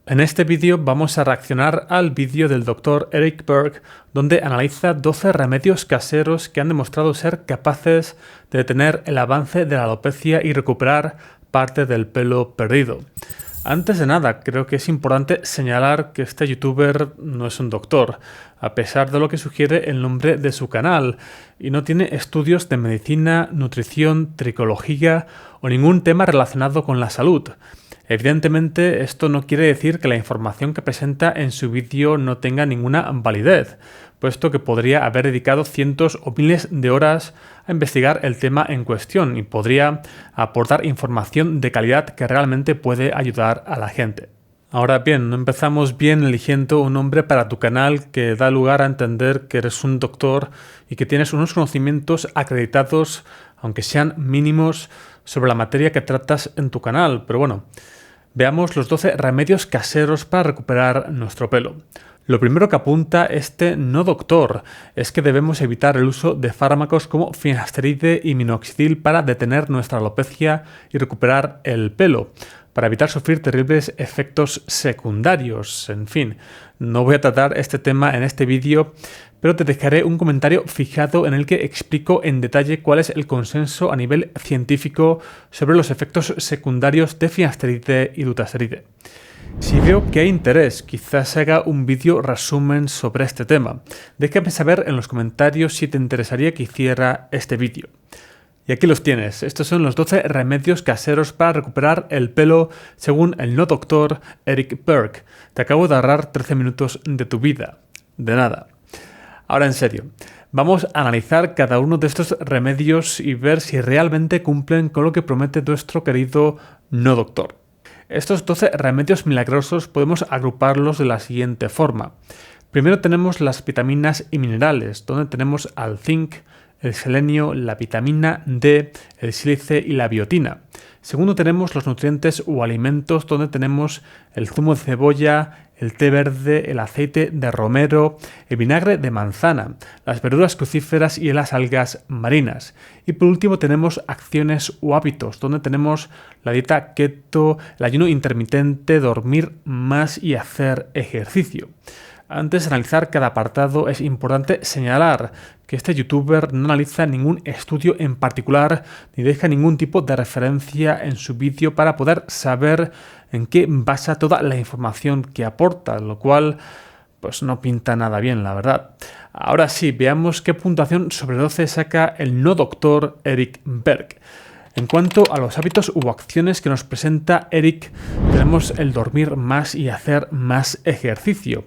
En este vídeo vamos a reaccionar al vídeo del Dr. Eric Berg, donde analiza 12 remedios caseros que han demostrado ser capaces de detener el avance de la alopecia y recuperar parte del pelo perdido. Antes de nada, creo que es importante señalar que este youtuber no es un doctor, a pesar de lo que sugiere el nombre de su canal, y no tiene estudios de medicina, nutrición, tricología o ningún tema relacionado con la salud. Evidentemente, esto no quiere decir que la información que presenta en su vídeo no tenga ninguna validez, puesto que podría haber dedicado cientos o miles de horas a investigar el tema en cuestión y podría aportar información de calidad que realmente puede ayudar a la gente. Ahora bien, no empezamos bien eligiendo un nombre para tu canal que da lugar a entender que eres un doctor y que tienes unos conocimientos acreditados, aunque sean mínimos, sobre la materia que tratas en tu canal. Pero bueno, veamos los 12 remedios caseros para recuperar nuestro pelo. Lo primero que apunta este no doctor es que debemos evitar el uso de fármacos como finasteride y minoxidil para detener nuestra alopecia y recuperar el pelo, para evitar sufrir terribles efectos secundarios. En fin, no voy a tratar este tema en este vídeo, pero te dejaré un comentario fijado en el que explico en detalle cuál es el consenso a nivel científico sobre los efectos secundarios de finasteride y dutasteride. Si veo que hay interés, quizás haga un vídeo resumen sobre este tema. Déjame saber en los comentarios si te interesaría que hiciera este vídeo. Y aquí los tienes. Estos son los 12 remedios caseros para recuperar el pelo según el no doctor Eric Berg. Te acabo de ahorrar 13 minutos de tu vida. De nada. Ahora en serio, vamos a analizar cada uno de estos remedios y ver si realmente cumplen con lo que promete nuestro querido no doctor. Estos 12 remedios milagrosos podemos agruparlos de la siguiente forma. Primero tenemos las vitaminas y minerales, donde tenemos al zinc, el selenio, la vitamina D, el sílice y la biotina. Segundo tenemos los nutrientes o alimentos, donde tenemos el zumo de cebolla, el té verde, el aceite de romero, el vinagre de manzana, las verduras crucíferas y las algas marinas. Y por último tenemos acciones o hábitos, donde tenemos la dieta keto, el ayuno intermitente, dormir más y hacer ejercicio. Antes de analizar cada apartado es importante señalar que este youtuber no analiza ningún estudio en particular ni deja ningún tipo de referencia en su vídeo para poder saber en qué basa toda la información que aporta, lo cual pues no pinta nada bien, la verdad. Ahora sí, veamos qué puntuación sobre 12 saca el no doctor Eric Berg. En cuanto a los hábitos u acciones que nos presenta Eric, tenemos el dormir más y hacer más ejercicio.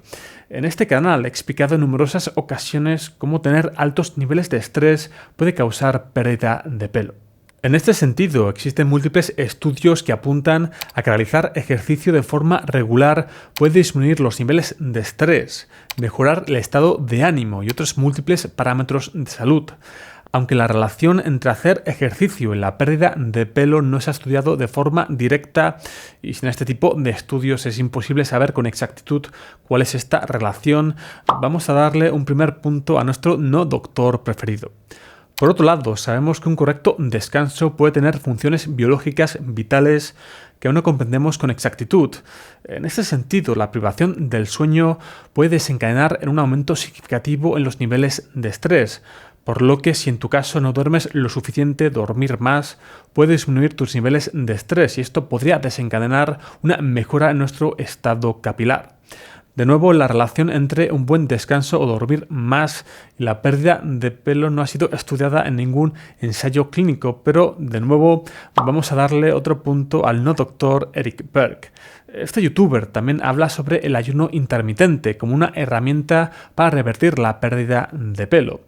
En este canal he explicado en numerosas ocasiones cómo tener altos niveles de estrés puede causar pérdida de pelo. En este sentido, existen múltiples estudios que apuntan a que realizar ejercicio de forma regular puede disminuir los niveles de estrés, mejorar el estado de ánimo y otros múltiples parámetros de salud. Aunque la relación entre hacer ejercicio y la pérdida de pelo no se ha estudiado de forma directa y sin este tipo de estudios es imposible saber con exactitud cuál es esta relación, vamos a darle un primer punto a nuestro no doctor preferido. Por otro lado, sabemos que un correcto descanso puede tener funciones biológicas vitales que aún no comprendemos con exactitud. En este sentido, la privación del sueño puede desencadenar en un aumento significativo en los niveles de estrés, por lo que si en tu caso no duermes lo suficiente, dormir más puede disminuir tus niveles de estrés y esto podría desencadenar una mejora en nuestro estado capilar. De nuevo, la relación entre un buen descanso o dormir más y la pérdida de pelo no ha sido estudiada en ningún ensayo clínico, pero de nuevo vamos a darle otro punto al no doctor Eric Berg. Este youtuber también habla sobre el ayuno intermitente como una herramienta para revertir la pérdida de pelo.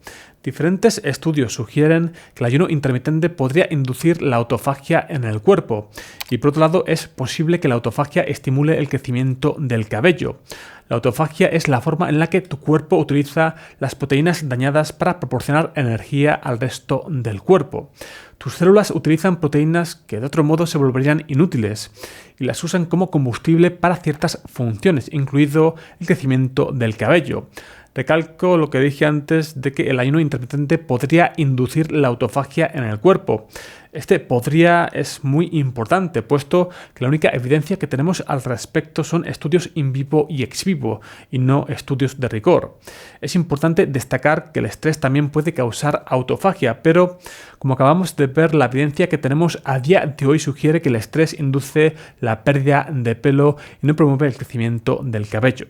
Diferentes estudios sugieren que el ayuno intermitente podría inducir la autofagia en el cuerpo y por otro lado es posible que la autofagia estimule el crecimiento del cabello. La autofagia es la forma en la que tu cuerpo utiliza las proteínas dañadas para proporcionar energía al resto del cuerpo. Tus células utilizan proteínas que de otro modo se volverían inútiles y las usan como combustible para ciertas funciones, incluido el crecimiento del cabello. Recalco lo que dije antes de que el ayuno intermitente podría inducir la autofagia en el cuerpo. Este podría es muy importante, puesto que la única evidencia que tenemos al respecto son estudios in vivo y ex vivo, y no estudios de rigor. Es importante destacar que el estrés también puede causar autofagia, pero como acabamos de ver, la evidencia que tenemos a día de hoy sugiere que el estrés induce la pérdida de pelo y no promueve el crecimiento del cabello.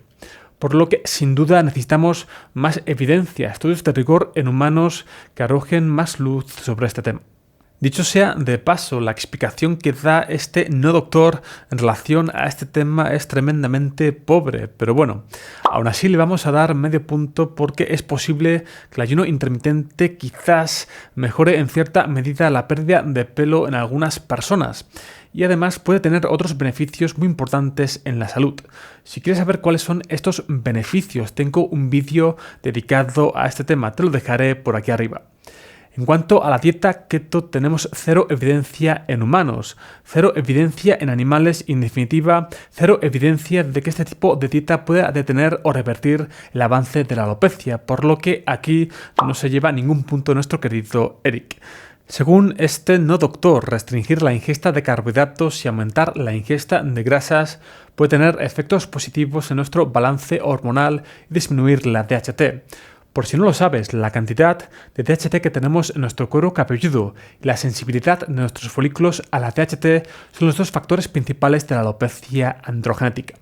Por lo que sin duda necesitamos más evidencia, estudios de rigor en humanos que arrojen más luz sobre este tema. Dicho sea de paso, la explicación que da este no doctor en relación a este tema es tremendamente pobre, pero bueno, aún así le vamos a dar medio punto porque es posible que el ayuno intermitente quizás mejore en cierta medida la pérdida de pelo en algunas personas. Y además puede tener otros beneficios muy importantes en la salud. Si quieres saber cuáles son estos beneficios, tengo un vídeo dedicado a este tema, te lo dejaré por aquí arriba. En cuanto a la dieta keto, tenemos cero evidencia en humanos, cero evidencia en animales y en definitiva cero evidencia de que este tipo de dieta pueda detener o revertir el avance de la alopecia, por lo que aquí no se lleva ningún punto nuestro querido Eric. Según este no doctor, restringir la ingesta de carbohidratos y aumentar la ingesta de grasas puede tener efectos positivos en nuestro balance hormonal y disminuir la DHT. Por si no lo sabes, la cantidad de DHT que tenemos en nuestro cuero cabelludo y la sensibilidad de nuestros folículos a la DHT son los dos factores principales de la alopecia androgenética.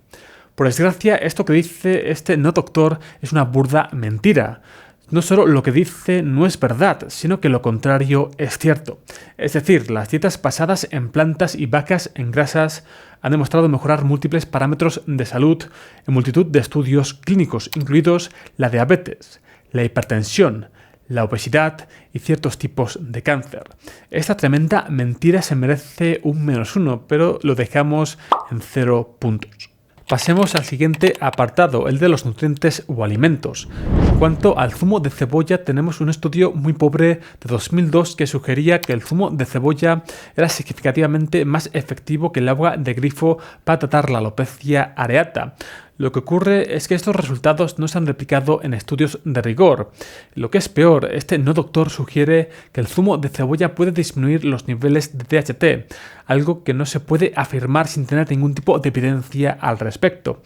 Por desgracia, esto que dice este no doctor es una burda mentira. No solo lo que dice no es verdad, sino que lo contrario es cierto. Es decir, las dietas basadas en plantas y vacas en grasas han demostrado mejorar múltiples parámetros de salud en multitud de estudios clínicos, incluidos la diabetes, la hipertensión, la obesidad y ciertos tipos de cáncer. Esta tremenda mentira se merece un -1, pero lo dejamos en 0 puntos. Pasemos al siguiente apartado, el de los nutrientes o alimentos. En cuanto al zumo de cebolla, tenemos un estudio muy pobre de 2002 que sugería que el zumo de cebolla era significativamente más efectivo que el agua de grifo para tratar la alopecia areata. Lo que ocurre es que estos resultados no se han replicado en estudios de rigor. Lo que es peor, este no doctor sugiere que el zumo de cebolla puede disminuir los niveles de DHT, algo que no se puede afirmar sin tener ningún tipo de evidencia al respecto.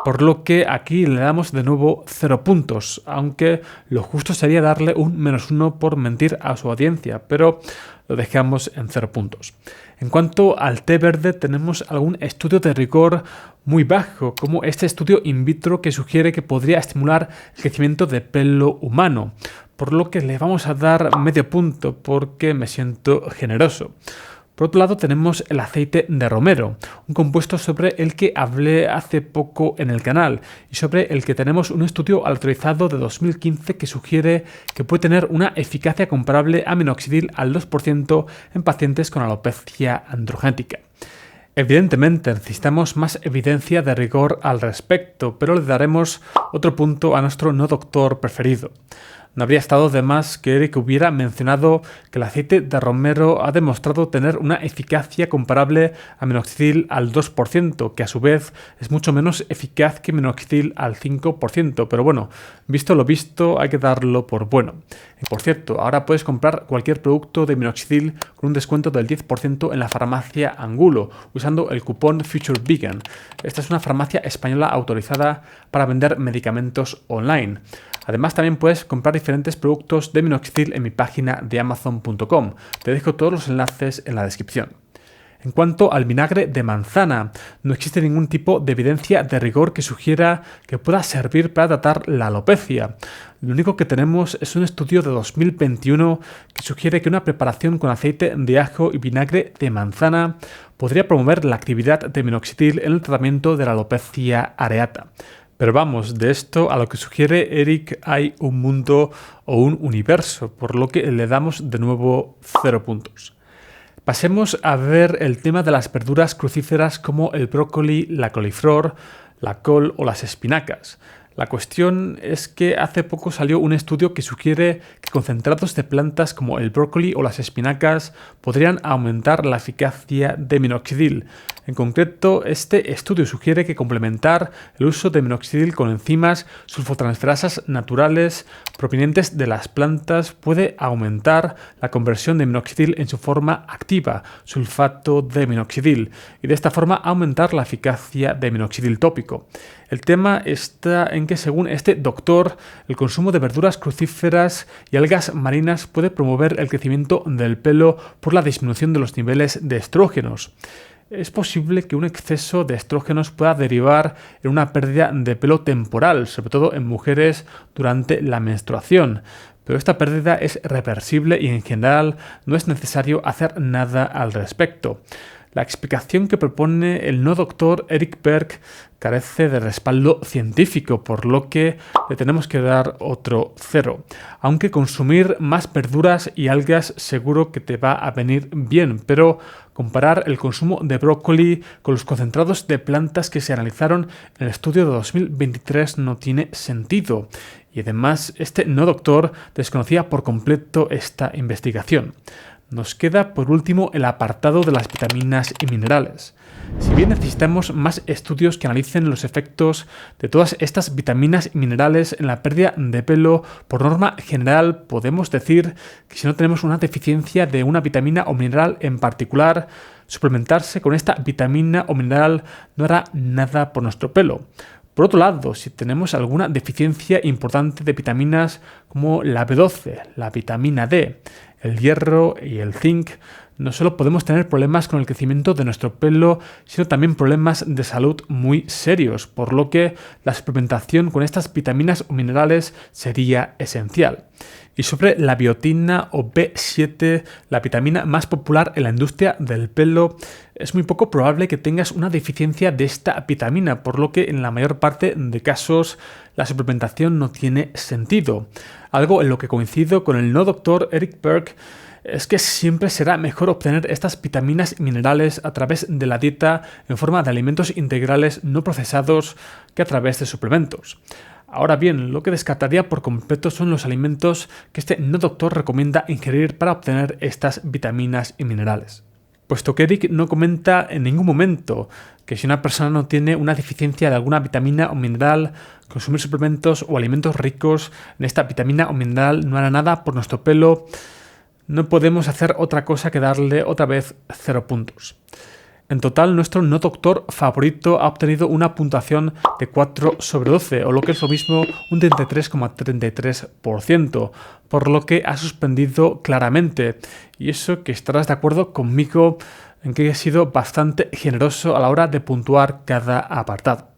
Por lo que aquí le damos de nuevo 0 puntos, aunque lo justo sería darle un -1 por mentir a su audiencia, pero lo dejamos en 0 puntos. En cuanto al té verde, tenemos algún estudio de rigor muy bajo, como este estudio in vitro que sugiere que podría estimular el crecimiento de pelo humano, por lo que le vamos a dar medio punto porque me siento generoso. Por otro lado tenemos el aceite de romero, un compuesto sobre el que hablé hace poco en el canal y sobre el que tenemos un estudio autorizado de 2015 que sugiere que puede tener una eficacia comparable a minoxidil al 2% en pacientes con alopecia androgenética. Evidentemente necesitamos más evidencia de rigor al respecto, pero le daremos otro punto a nuestro no doctor preferido. No habría estado de más que Eric hubiera mencionado que el aceite de romero ha demostrado tener una eficacia comparable a minoxidil al 2%, que a su vez es mucho menos eficaz que minoxidil al 5%, pero bueno, visto lo visto hay que darlo por bueno. Y por cierto, ahora puedes comprar cualquier producto de minoxidil con un descuento del 10% en la farmacia Angulo, usando el cupón FutureVegan. Esta es una farmacia española autorizada para vender medicamentos online. Además, también puedes comprar diferentes productos de minoxidil en mi página de Amazon.com. Te dejo todos los enlaces en la descripción. En cuanto al vinagre de manzana, no existe ningún tipo de evidencia de rigor que sugiera que pueda servir para tratar la alopecia. Lo único que tenemos es un estudio de 2021 que sugiere que una preparación con aceite de ajo y vinagre de manzana podría promover la actividad de minoxidil en el tratamiento de la alopecia areata. Pero vamos, de esto a lo que sugiere Eric hay un mundo o un universo, por lo que le damos de nuevo 0 puntos. Pasemos a ver el tema de las verduras crucíferas como el brócoli, la coliflor, la col o las espinacas. La cuestión es que hace poco salió un estudio que sugiere que concentrados de plantas como el brócoli o las espinacas podrían aumentar la eficacia de minoxidil. En concreto, este estudio sugiere que complementar el uso de minoxidil con enzimas sulfotransferasas naturales provenientes de las plantas puede aumentar la conversión de minoxidil en su forma activa, sulfato de minoxidil, y de esta forma aumentar la eficacia de minoxidil tópico. El tema está en que, según este doctor, el consumo de verduras crucíferas y algas marinas puede promover el crecimiento del pelo por la disminución de los niveles de estrógenos. Es posible que un exceso de estrógenos pueda derivar en una pérdida de pelo temporal, sobre todo en mujeres durante la menstruación. Pero esta pérdida es reversible y en general no es necesario hacer nada al respecto. La explicación que propone el no doctor Eric Berg carece de respaldo científico, por lo que le tenemos que dar otro 0. Aunque consumir más verduras y algas seguro que te va a venir bien, pero comparar el consumo de brócoli con los concentrados de plantas que se analizaron en el estudio de 2023 no tiene sentido. Y además, este no doctor desconocía por completo esta investigación. Nos queda por último el apartado de las vitaminas y minerales. Si bien necesitamos más estudios que analicen los efectos de todas estas vitaminas y minerales en la pérdida de pelo, por norma general podemos decir que si no tenemos una deficiencia de una vitamina o mineral en particular, suplementarse con esta vitamina o mineral no hará nada por nuestro pelo. Por otro lado, si tenemos alguna deficiencia importante de vitaminas como la B12, la vitamina D, el hierro y el zinc, no solo podemos tener problemas con el crecimiento de nuestro pelo, sino también problemas de salud muy serios, por lo que la suplementación con estas vitaminas o minerales sería esencial. Y sobre la biotina o B7, la vitamina más popular en la industria del pelo, es muy poco probable que tengas una deficiencia de esta vitamina, por lo que en la mayor parte de casos la suplementación no tiene sentido. Algo en lo que coincido con el no doctor Eric Berg es que siempre será mejor obtener estas vitaminas y minerales a través de la dieta en forma de alimentos integrales no procesados que a través de suplementos. Ahora bien, lo que descartaría por completo son los alimentos que este no doctor recomienda ingerir para obtener estas vitaminas y minerales. Puesto que Eric no comenta en ningún momento que si una persona no tiene una deficiencia de alguna vitamina o mineral, consumir suplementos o alimentos ricos en esta vitamina o mineral no hará nada por nuestro pelo, no podemos hacer otra cosa que darle otra vez 0 puntos. En total, nuestro no doctor favorito ha obtenido una puntuación de 4 sobre 12, o lo que es lo mismo, un 33,33%, por lo que ha suspendido claramente. Y eso que estarás de acuerdo conmigo en que he sido bastante generoso a la hora de puntuar cada apartado.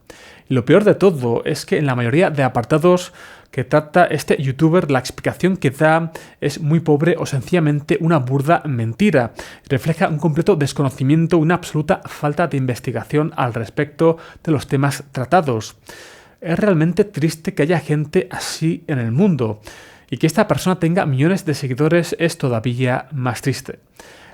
Y lo peor de todo es que en la mayoría de apartados que trata este youtuber, la explicación que da es muy pobre o sencillamente una burda mentira. Refleja un completo desconocimiento, una absoluta falta de investigación al respecto de los temas tratados. Es realmente triste que haya gente así en el mundo, y que esta persona tenga millones de seguidores es todavía más triste.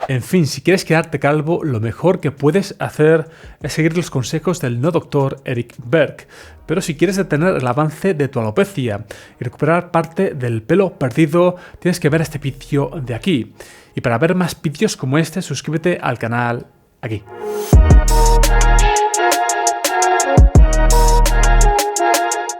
En fin, si quieres quedarte calvo, lo mejor que puedes hacer es seguir los consejos del no doctor Eric Berg. Pero si quieres detener el avance de tu alopecia y recuperar parte del pelo perdido, tienes que ver este vídeo de aquí. Y para ver más vídeos como este, suscríbete al canal aquí.